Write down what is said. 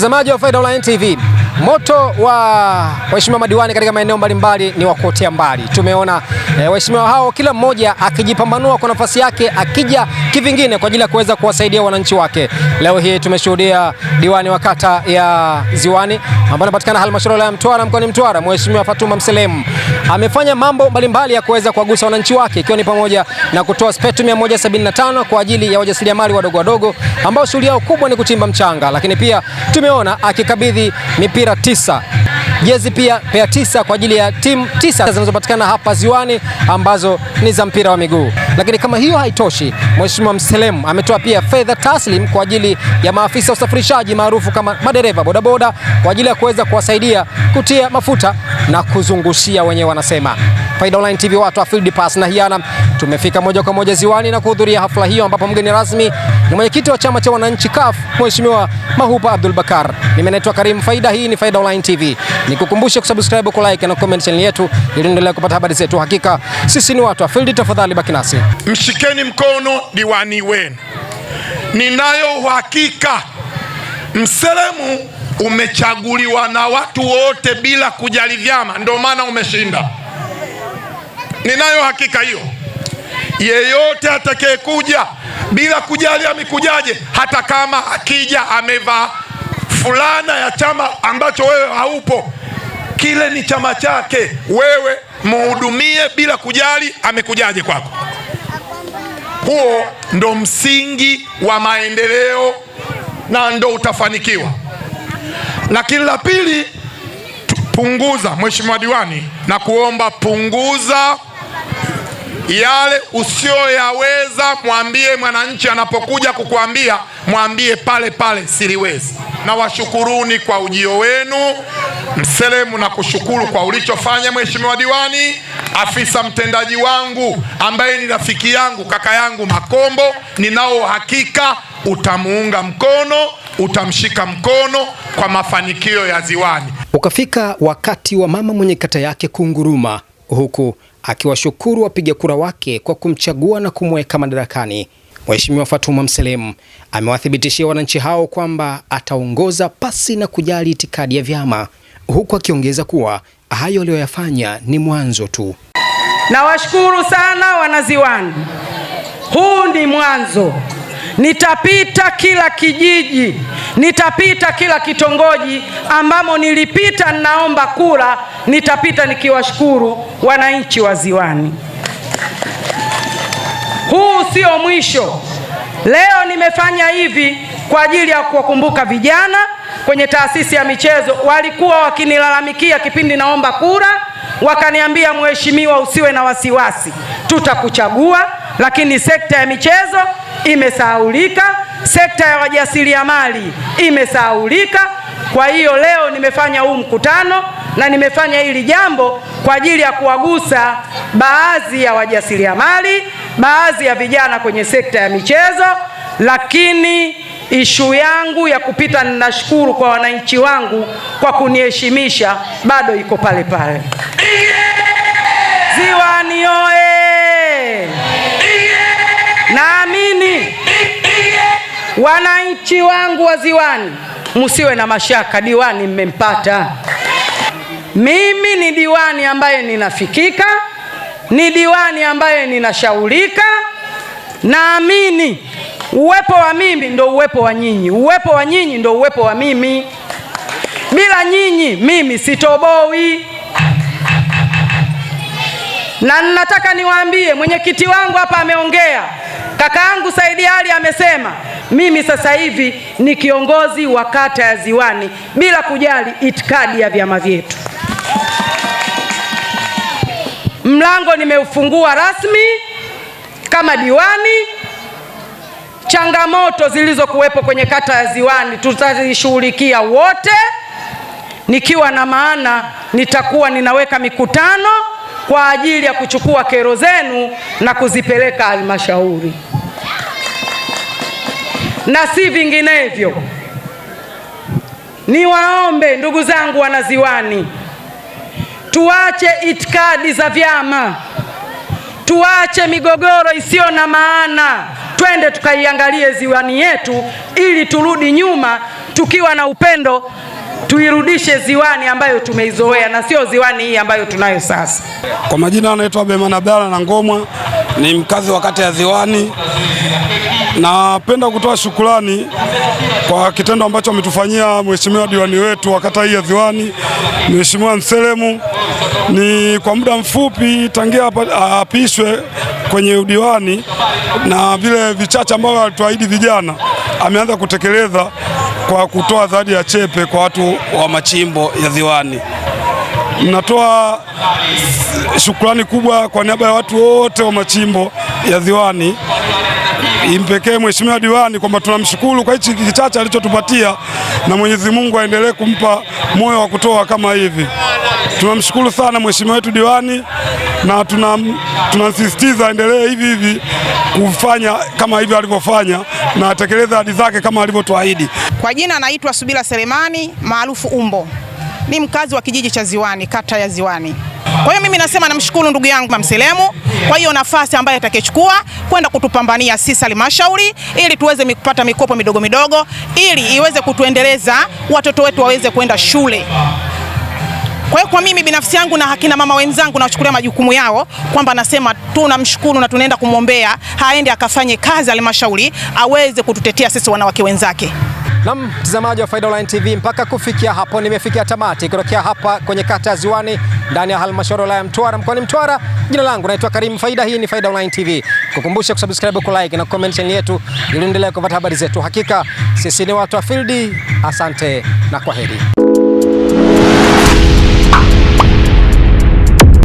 Mtazamaji wa Faida Online TV, moto wa waheshimiwa madiwani katika maeneo mbalimbali ni wa kuotea mbali. Tumeona waheshimiwa hao kila mmoja akijipambanua kwa nafasi yake, akija kivingine kwa ajili ya kuweza kuwasaidia wananchi wake. Leo hii tumeshuhudia diwani wa kata ya Ziwani ambaye anapatikana halmashauri ya Mtwara mkoani Mtwara, Mheshimiwa Fatuma Mselemu amefanya mambo mbalimbali ya kuweza kuwagusa wananchi wake, ikiwa ni pamoja na kutoa spetu 175 kwa ajili ya wajasiriamali wadogo wadogo ambao shughuli yao kubwa ni kuchimba mchanga, lakini pia tumeona akikabidhi mipira 9, jezi pia pea 9 kwa ajili ya timu 9 zinazopatikana hapa Ziwani ambazo ni za mpira wa miguu. Lakini kama hiyo haitoshi, Mheshimiwa Mselemu ametoa pia fedha taslim kwa ajili ya maafisa usafirishaji maarufu kama madereva bodaboda kwa ajili ya kuweza kuwasaidia kutia mafuta na kuzungushia wenyewe wanasema. Faida Online TV, watu wa Field Pass na hiana, tumefika moja kwa moja Ziwani na kuhudhuria hafla hiyo ambapo mgeni rasmi ni mwenyekiti wa chama cha wananchi CUF Mheshimiwa Mahupa Abdul Bakar. Mimi naitwa Karim Faida, hii ni Faida Online TV. Nikukumbushe kusubscribe, ku like na comment channel yetu ili endelee kupata habari zetu. Hakika sisi ni watu wa Field, tafadhali baki nasi. Mshikeni mkono diwani wenu. Ninayo uhakika Mselemu umechaguliwa na watu wote bila kujali vyama, ndio maana umeshinda. Ninayo hakika hiyo. Yeyote atakayekuja bila kujali amekujaje, hata kama akija amevaa fulana ya chama ambacho wewe haupo, kile ni chama chake, wewe muhudumie bila kujali amekujaje kwako. Huo ndo msingi wa maendeleo na ndo utafanikiwa. Lakini la pili, punguza, Mheshimiwa diwani, na kuomba punguza yale usioyaweza. Mwambie mwananchi anapokuja kukuambia, mwambie pale pale siliwezi. Na washukuruni kwa ujio wenu. Mselemu na kushukuru kwa ulichofanya Mheshimiwa diwani. Afisa mtendaji wangu ambaye ni rafiki yangu, kaka yangu Makombo, ninao hakika utamuunga mkono, utamshika mkono kwa mafanikio ya Ziwani. Ukafika wakati wa mama mwenye kata yake kunguruma, huku akiwashukuru wapiga kura wake kwa kumchagua na kumweka madarakani. Mheshimiwa Fatuma Mselemu amewathibitishia wananchi hao kwamba ataongoza pasi na kujali itikadi ya vyama, huku akiongeza kuwa hayo aliyoyafanya ni mwanzo tu. Nawashukuru sana wanaziwani, huu ni mwanzo. Nitapita kila kijiji, nitapita kila kitongoji ambamo nilipita naomba kura, nitapita nikiwashukuru wananchi wa Ziwani. Huu sio mwisho. Leo nimefanya hivi kwa ajili ya kuwakumbuka vijana kwenye taasisi ya michezo. Walikuwa wakinilalamikia kipindi naomba kura, wakaniambia, mheshimiwa, usiwe na wasiwasi, tutakuchagua, lakini sekta ya michezo imesahaulika, sekta ya wajasiriamali imesahaulika. Kwa hiyo leo nimefanya huu mkutano na nimefanya hili jambo kwa ajili ya kuwagusa baadhi ya wajasiriamali, baadhi ya vijana kwenye sekta ya michezo. Lakini ishu yangu ya kupita, ninashukuru kwa wananchi wangu kwa kuniheshimisha, bado iko pale pale. Ziwani oye! Naamini wananchi wangu wa Ziwani, msiwe na mashaka, diwani mmempata. Mimi ni diwani ambaye ninafikika, ni diwani ambaye ninashaurika. Naamini uwepo wa mimi ndo uwepo wa nyinyi, uwepo wa nyinyi ndo uwepo wa mimi. Bila nyinyi mimi sitoboi. Na nataka niwaambie, mwenyekiti wangu hapa ameongea, kaka yangu Saidi Ali amesema, mimi sasa hivi ni kiongozi wa kata ya Ziwani bila kujali itikadi ya vyama vyetu. Mlango nimeufungua rasmi kama diwani. Changamoto zilizokuwepo kwenye kata ya Ziwani tutazishughulikia wote, nikiwa na maana nitakuwa ninaweka mikutano kwa ajili ya kuchukua kero zenu na kuzipeleka halmashauri, na si vinginevyo. Niwaombe ndugu zangu wanaziwani, tuache itikadi za vyama, tuache migogoro isiyo na maana. Twende tukaiangalie Ziwani yetu ili turudi nyuma, tukiwa na upendo tuirudishe Ziwani ambayo tumeizoea na sio Ziwani hii ambayo tunayo sasa. Kwa majina anaitwa Bemana Abdalla na Ngomwa, ni mkazi wa kata ya Ziwani. Napenda kutoa shukrani kwa kitendo ambacho ametufanyia mheshimiwa diwani wetu wa kata hii ya Ziwani, Mheshimiwa Nselemu. Ni kwa muda mfupi tangia apishwe kwenye udiwani na vile vichache ambavyo alituahidi vijana ameanza kutekeleza kwa kutoa zawadi ya chepe kwa watu wa machimbo ya Ziwani. Natoa shukrani kubwa kwa niaba ya watu wote wa machimbo ya Ziwani, impekee mheshimiwa diwani kwamba tunamshukuru kwa hichi kichache alichotupatia, na Mwenyezi Mungu aendelee kumpa moyo wa kutoa kama hivi. Tunamshukuru sana mheshimiwa wetu diwani na tunasisitiza aendelee hivi hivi kufanya kama hivi alivyofanya na atekeleze ahadi zake kama alivyotuahidi. Kwa jina anaitwa Subira Selemani maarufu Umbo. Ni mkazi wa kijiji cha Ziwani, kata ya Ziwani. Kwa hiyo mimi nasema namshukuru ndugu yangu Mselemu kwa hiyo nafasi ambayo atakayechukua kwenda kutupambania sisi halmashauri ili tuweze kupata mikopo midogo midogo ili iweze kutuendeleza watoto wetu waweze kwenda shule. Kwa hiyo kwa mimi binafsi yangu na hakina mama wenzangu nachukulia majukumu yao kwamba nasema tunamshukuru na tunaenda kumwombea haende akafanye kazi halmashauri aweze kututetea sisi wanawake wenzake. Na mtazamaji wa Faida Online TV, mpaka kufikia hapo nimefikia tamati kutokea hapa kwenye kata ya Ziwani ndani ya halmashauri ya Mtwara mkoani Mtwara. Jina langu naitwa Karim Faida, hii ni Faida Online TV. Kukumbusha kusubscribe, ku like na comment channel yetu ili endelee kupata habari zetu. Hakika sisi ni watu wa field. Asante na kwaheri.